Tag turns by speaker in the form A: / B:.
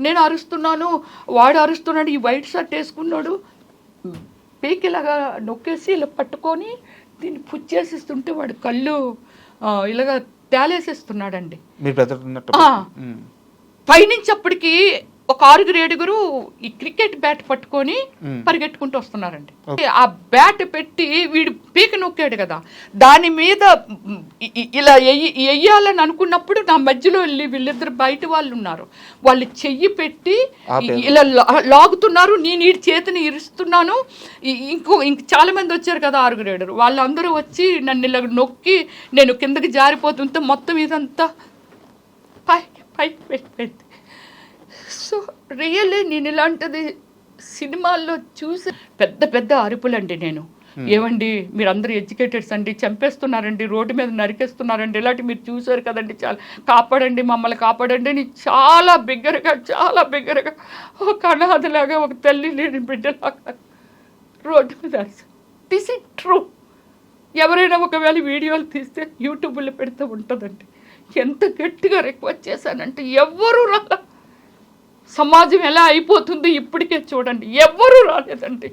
A: నేను అరుస్తున్నాను, వాడు అరుస్తున్నాడు, ఈ వైట్ షర్ట్ వేసుకున్నాడు, పీకి ఇలాగా నొక్కేసి ఇలా పట్టుకొని దీన్ని పుచ్చేసిస్తుంటే వాడు కళ్ళు ఇలాగా తేలేసేస్తున్నాడండి. పైనుంచి అప్పటికి ఒక 6-7 ఈ క్రికెట్ బ్యాట్ పట్టుకొని పరిగెట్టుకుంటూ వస్తున్నారండి. ఆ బ్యాట్ పెట్టి వీడు పీక నొక్కాడు కదా, దాని మీద ఇలా వెయ్యాలని అనుకున్నప్పుడు నా మధ్యలో వెళ్ళి వీళ్ళిద్దరు బయట వాళ్ళు ఉన్నారు, వాళ్ళు చెయ్యి పెట్టి ఇలా లాగుతున్నారు. నేను ఈ చేతిని ఇరుస్తున్నాను. ఇంక చాలా మంది వచ్చారు కదా 6-7, వాళ్ళందరూ వచ్చి నన్ను ఇలా నొక్కి నేను కిందకి జారిపోతుంటే మొత్తం ఇదంతా పైకి వెళ్ళిపోయింది. సో రియల్లీ నేను ఇలాంటిది సినిమాల్లో చూసి పెద్ద పెద్ద అరుపులండి. నేను ఏమండి మీరందరూ ఎడ్యుకేటెడ్స్ అండి, చంపేస్తున్నారండి, రోడ్డు మీద నరికేస్తున్నారండి, ఇలాంటి మీరు చూసారు కదండి, చాలా కాపాడండి, మమ్మల్ని కాపాడండి అని చాలా బిగ్గరగా ఒక అనాథలాగా, ఒక తల్లి లేని బిడ్డలాగా రోడ్డు మీద. This is true. ఎవరైనా ఒకవేళ వీడియోలు తీస్తే యూట్యూబ్లో పెడితే ఉంటుందండి. ఎంత గట్టిగా రిక్వెస్ట్ చేశానంటే ఎవ్వరూ రాలా. సమాజం ఎలా అయిపోతుంది ఇప్పటికే చూడండి, ఎవ్వరూ రాలేదండి.